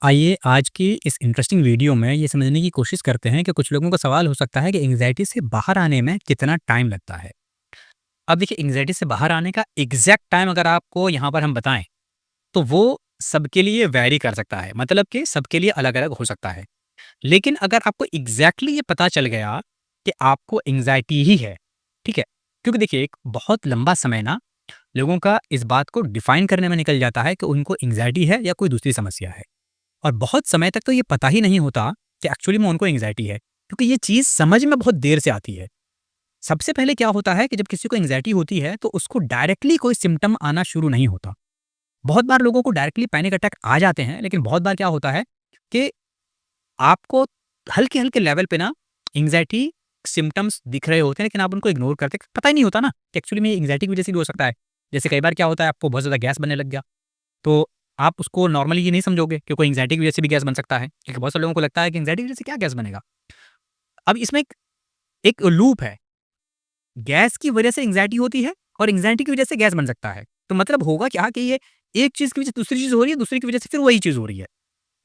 आइए आज की इस इंटरेस्टिंग वीडियो में ये समझने की कोशिश करते हैं कि कुछ लोगों का सवाल हो सकता है कि एंग्जायटी से बाहर आने में कितना टाइम लगता है। अब देखिए एंग्जायटी से बाहर आने का एग्जैक्ट टाइम अगर आपको यहाँ पर हम बताएं तो वो सबके लिए वैरी कर सकता है, मतलब कि सबके लिए अलग-अलग हो सकता है। लेकिन अगर आपको एग्जैक्टली ये पता चल गया कि आपको एंग्जायटी ही है, ठीक है? क्योंकि देखिए एक बहुत लंबा समय ना लोगों का इस बात को डिफाइन करने में निकल जाता है कि उनको एंग्जायटी है या कोई दूसरी समस्या है। और बहुत समय तक तो ये पता ही नहीं होता कि एक्चुअली में उनको एंग्जायटी है, क्योंकि ये चीज़ समझ में बहुत देर से आती है। सबसे पहले क्या होता है कि जब किसी को एंग्जायटी होती है तो उसको डायरेक्टली कोई सिम्पटम आना शुरू नहीं होता। बहुत बार लोगों को डायरेक्टली पैनिक अटैक आ जाते हैं, लेकिन बहुत बार क्या होता है कि आपको हल्के-हल्के लेवल पे ना एंग्जायटी सिम्पटम्स दिख रहे होते हैं, लेकिन आप उनको इग्नोर करते हैं। पता ही नहीं होता ना कि एक्चुअली में ये एंग्जायटी की वजह से भी हो सकता है। जैसे कई बार क्या होता है, आपको बहुत ज़्यादा गैस बनने लग गया, तो आप उसको नॉर्मली ये नहीं समझोगे कि कोई एंग्जायटी की वजह से भी गैस बन सकता है, क्योंकि बहुत सारे लोगों को लगता है कि एंग्जायटी की वजह से क्या गैस बनेगा। अब इसमें एक एक लूप है, गैस की वजह से एंग्जायटी होती है और एंग्जायटी की वजह से गैस बन सकता है। तो मतलब होगा क्या कि ये एक चीज़ की वजह से दूसरी चीज़ हो रही है, दूसरी की वजह से फिर वही चीज़ हो रही है।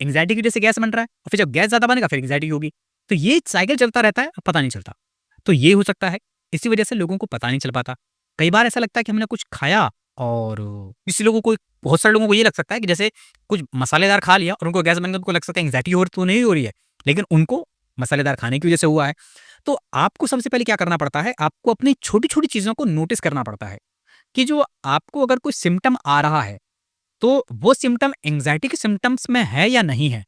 एंग्जायटी की वजह से गैस बन रहा है और फिर जब गैस ज़्यादा बनेगा फिर एंग्जायटी होगी। तो ये साइकिल चलता रहता है, पता नहीं चलता। तो ये हो सकता है, इसी वजह से लोगों को पता नहीं चल पाता। कई बार ऐसा लगता है कि हमने कुछ खाया और किसी लोगों को बहुत सारे लोगों को ये लग सकता है कि जैसे कुछ मसालेदार खा लिया और उनको गैस बन गई, उनको लग सकता है एंग्जायटी हो तो नहीं हो रही है, लेकिन उनको मसालेदार खाने की वजह से हुआ है। तो आपको सबसे पहले क्या करना पड़ता है, आपको अपनी छोटी-छोटी चीज़ों को नोटिस करना पड़ता है कि जो आपको अगर कोई सिम्पटम आ रहा है, तो वो सिम्पटम एंग्जायटी के सिम्पटम्स में है या नहीं है।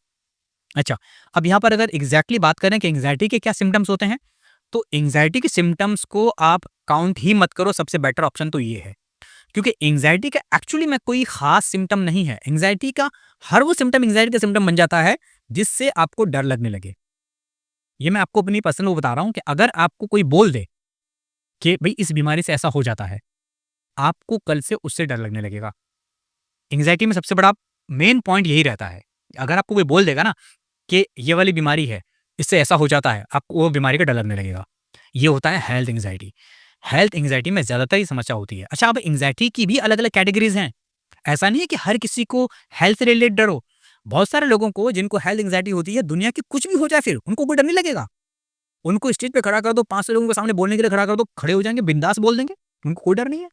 अच्छा, अब यहाँ पर अगर एग्ज़ैक्टली बात करें कि एंग्जायटी के क्या सिम्पटम्स होते हैं, तो एंग्जायटी के सिम्पटम्स को आप काउंट ही मत करो, सबसे बेटर ऑप्शन तो ये है। क्योंकि एंग्जायटी का एक्चुअली में कोई ख़ास सिम्पटम नहीं है। एंग्जायटी का हर वो सिम्पटम एंग्जायटी का सिम्पटम बन जाता है, जिससे आपको डर लगने लगे। ये मैं आपको अपनी पर्सनल वो बता रहा हूँ कि अगर आपको कोई बोल दे कि भई इस बीमारी से ऐसा हो जाता है, आपको कल से उससे डर लगने लगेगा। एंग्जायटी में सबसे बड़ा मेन पॉइंट यही रहता है। अगर आपको कोई बोल देगा ना कि ये वाली बीमारी है, इससे ऐसा हो जाता है, आपको वो बीमारी का डर लगने लगेगा। ये होता है हेल्थ एंग्जायटी। हेल्थ एंग्जायटी में ज़्यादातर ये समस्या होती है। अच्छा, अब एंग्जायटी की भी अलग-अलग कैटेगरीज़ हैं। ऐसा नहीं है कि हर किसी को हेल्थ से रिलेटेड डर हो। बहुत सारे लोगों को जिनको हेल्थ एंग्जायटी होती है, दुनिया की कुछ भी हो जाए फिर, उनको कोई डर नहीं लगेगा। उनको स्टेज पे खड़ा कर दो, 500 लोगों के सामने बोलने के लिए खड़ा कर दो, खड़े हो जाएँगे, बिंदास बोल देंगे। उनको कोई डर नहीं है।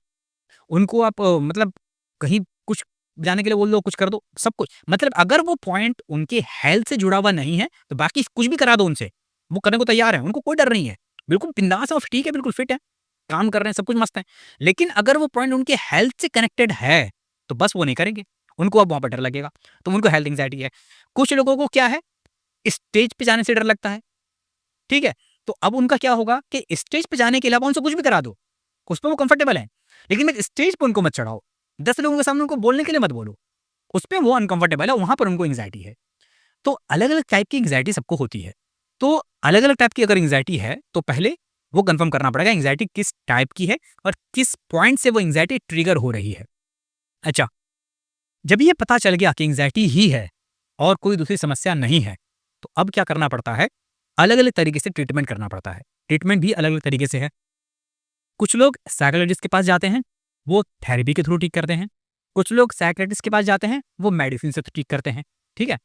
उनको आप मतलब कहीं कुछ जाने के लिए बोल दो, कुछ कर दो, सब कुछ। मतलब अगर वो पॉइंट उनके हेल्थ से जुड़ा हुआ नहीं है, तो बाकी कुछ भी करा दो उनसे, वो करने को तैयार हैं, उनको कोई डर नहीं है। बिल्कुल बिंदास है और ठीक है, बिल्कुल फिट है, काम कर रहे हैं, सब कुछ मस्त है। लेकिन अगर वो पॉइंट उनके हेल्थ से कनेक्टेड है, तो बस वो नहीं करेंगे। उनको अब वहाँ पर डर लगेगा, तो उनको हेल्थ एंग्जायटी है। कुछ लोगों को क्या है, स्टेज पे जाने से डर लगता है, ठीक है? तो अब उनका क्या होगा कि स्टेज पे जाने के अलावा उनसे कुछ भी करा दो, उसपे वो कंफर्टेबल हैं। लेकिन मैं स्टेज पे उनको मत चढ़ाओ। 10 लोगों के सामने उनको बोलने के लिए मत बोलो। उसपे वो अनकंफर्टेबल है, वहाँ पर उनको एंग्जायटी है। तो अलग-अलग टाइप की एंग्जायटी सबको होती है। तो अलग-अलग टाइप की अगर एंग्जायटी है, तो पहले वो कन्फर्म करना पड़ेगा एंग्जायटी किस टाइप की है और किस पॉइंट से वो एंग्जायटी ट्रिगर हो रही है। अच्छा, जब ये पता चल गया कि एंग्जायटी ही है और कोई दूसरी समस्या नहीं है, तो अब क्या करना पड़ता है, अलग-अलग तरीके से ट्रीटमेंट करना पड़ता है। ट्रीटमेंट भी अलग-अलग तरीके से है। कुछ लोग साइकोलॉजिस्ट के पास जाते हैं, वो थेरेपी के थ्रू ठीक करते हैं। कुछ लोग साइकियाट्रिस्ट के पास जाते हैं, वो मेडिसिन से ठीक करते हैं, ठीक है?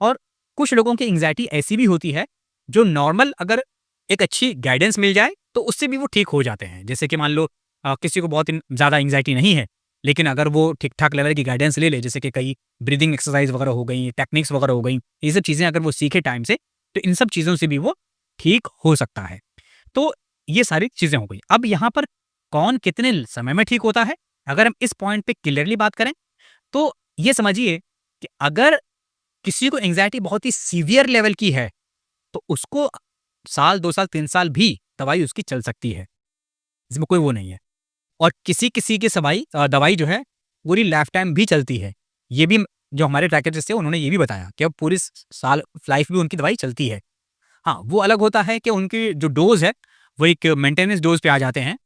और कुछ लोगों की एंग्जायटी ऐसी भी होती है, जो नॉर्मल अगर एक अच्छी गाइडेंस मिल जाए, तो उससे भी वो ठीक हो जाते हैं। जैसे कि मान लो किसी को बहुत ज़्यादा एंग्जायटी नहीं है, लेकिन अगर वो ठीक-ठाक लेवल की गाइडेंस ले ले, जैसे कि कई ब्रीथिंग एक्सरसाइज़ वगैरह हो गई, टेक्निक्स वगैरह हो गई, ये सब चीज़ें अगर वो सीखे टाइम से, तो इन सब चीज़ों से भी वो ठीक हो सकता है। तो ये सारी चीज़ें हो गई। अब यहाँ पर कौन कितने समय में ठीक होता है, अगर हम इस पॉइंट पे क्लियरली बात करें, तो ये समझिए कि अगर किसी को एंग्जायटी बहुत ही सीवियर लेवल की है, तो उसको साल, 2 साल, 3 साल भी दवाई उसकी चल सकती है। इसमें कोई वो नहीं है। और किसी-किसी की दवाई जो है पूरी लाइफ टाइम भी चलती है। ये भी जो हमारे साइकियाट्रिस्ट थे उन्होंने ये भी बताया कि अब पूरी स साल लाइफ भी उनकी दवाई चलती है। हाँ, वो अलग होता है कि उनकी जो डोज़ है, वो एक मेंटेनेंस डोज़ पे आ जाते हैं।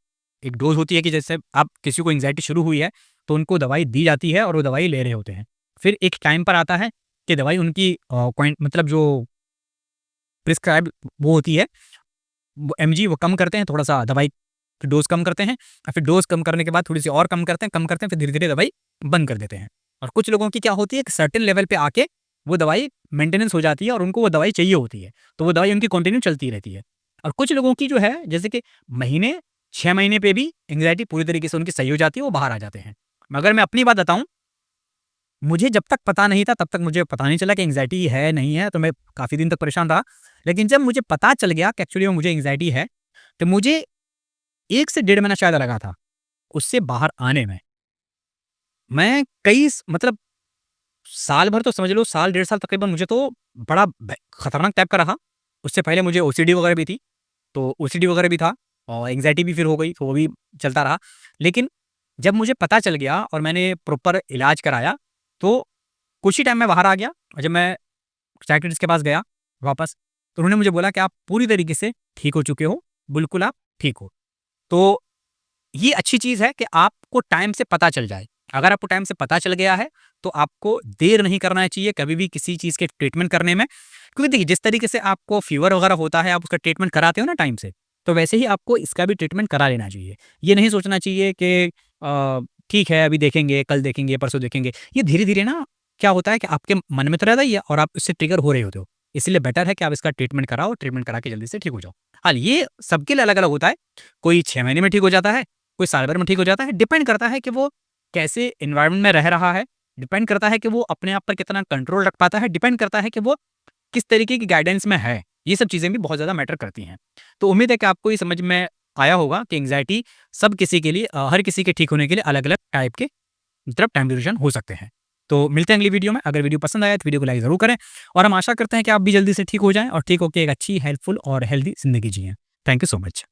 एक डोज़ होती है कि जैसे आप किसी को एंग्जायटी शुरू हुई है, तो उनको दवाई दी जाती है और वो दवाई ले रहे होते हैं। फिर एक टाइम पर आता है कि दवाई उनकी क्वांट मतलब जो प्रिस्क्राइब वो होती है, वो एमजी वो कम करते हैं, थोड़ा-सा दवाई की डोज़ कम करते हैं और फिर डोज़ कम करने के बाद थोड़ी-सी और कम करते हैं, फिर धीरे-धीरे दवाई बंद कर देते हैं। और कुछ लोगों की क्या होती है, एक सर्टेन लेवल पे आके वो दवाई मेंटेनेंस हो जाती है और उनको वो दवाई चाहिए होती है, तो वो दवाई उनकी कंटिन्यू चलती रहती है। और कुछ लोगों की जो है जैसे कि महीने 6 महीने पे भी एंग्ज़ायटी पूरी तरीके से उनकी सही हो जाती है, वो बाहर आ जाते हैं। मगर मैं अपनी बात बताऊँ, मुझे जब तक पता नहीं था तब तक मुझे पता नहीं चला कि एंग्ज़ायटी है, नहीं है, तो मैं काफ़ी दिन तक परेशान रहा। लेकिन जब मुझे पता चल गया कि एक्चुअली में मुझे एंग्ज़ायटी है, तो मुझे 1 से डेढ़ महीना शायद लगा था, उससे बाहर आने में। मैं कई स मतलब साल भर तो समझ लो, साल डेढ़ साल तकरीबन मुझे तो बड़ा खतरनाक टाइप का रहा। उससे पहले मुझे ओसीडी वगैरह भी थी, तो ओसीडी वगैरह भी था और एंग्ज़ायटी भी फिर हो गई, तो वो भी चलता रहा। लेकिन जब मुझे पता चल गया और मैंने प्रॉपर इलाज कराया, तो कुछ ही टाइम में बाहर आ गया। और जब मैं साइकियाट्रिस्ट के पास गया वापस, तो उन्होंने मुझे बोला कि आप पूरी तरीके से ठीक हो चुके हो, बिल्कुल आप ठीक हो। तो ये अच्छी चीज़ है कि आपको टाइम से पता चल जाए। अगर आपको टाइम से पता चल गया है, तो आपको देर नहीं करना चाहिए कभी भी किसी चीज़ के ट्रीटमेंट करने में। क्योंकि देखिए, जिस तरीके से आपको फ़ीवर वगैरह होता है, आप उसका ट्रीटमेंट कराते हो ना टाइम से, तो वैसे ही आपको इसका भी ट्रीटमेंट करा लेना चाहिए। ये नहीं सोचना चाहिए कि ठीक है, अभी देखेंगे, कल देखेंगे, परसों देखेंगे। ये धीरे-धीरे ना क्या होता है कि आपके मन में तो रहता ही है और आप इससे ट्रिगर हो रहे होते हो। इसलिए बेटर है कि आप इसका ट्रीटमेंट कराओ, ट्रीटमेंट करा के जल्दी से ठीक हो जाओ। हाँ, ये सबके लिए अलग-अलग होता है। कोई 6 महीने में ठीक हो जाता है, कोई साल भर में ठीक हो जाता है। डिपेंड करता है कि वो कैसे एनवायरनमेंट में रह रहा है, डिपेंड करता है कि वो अपने आप पर कितना कंट्रोल रख पाता है, डिपेंड करता है कि वो किस तरीके की गाइडेंस में है। ये सब चीज़ें भी बहुत ज़्यादा मैटर करती हैं। तो उम्मीद है कि आपको ये समझ में आया होगा कि एंग्ज़ायटी सब किसी के लिए हर किसी के ठीक होने के लिए अलग-अलग टाइप के मतलब टाइम ड्यूरेशन हो सकते हैं। तो मिलते हैं अगली वीडियो में। अगर वीडियो पसंद आया तो वीडियो को लाइक ज़रूर करें और हम आशा करते हैं कि आप भी जल्दी से ठीक हो जाएँ और ठीक होके एक अच्छी, हेल्पफुल और हेल्दी ज़िंदगी जिएँ। Thank you so much.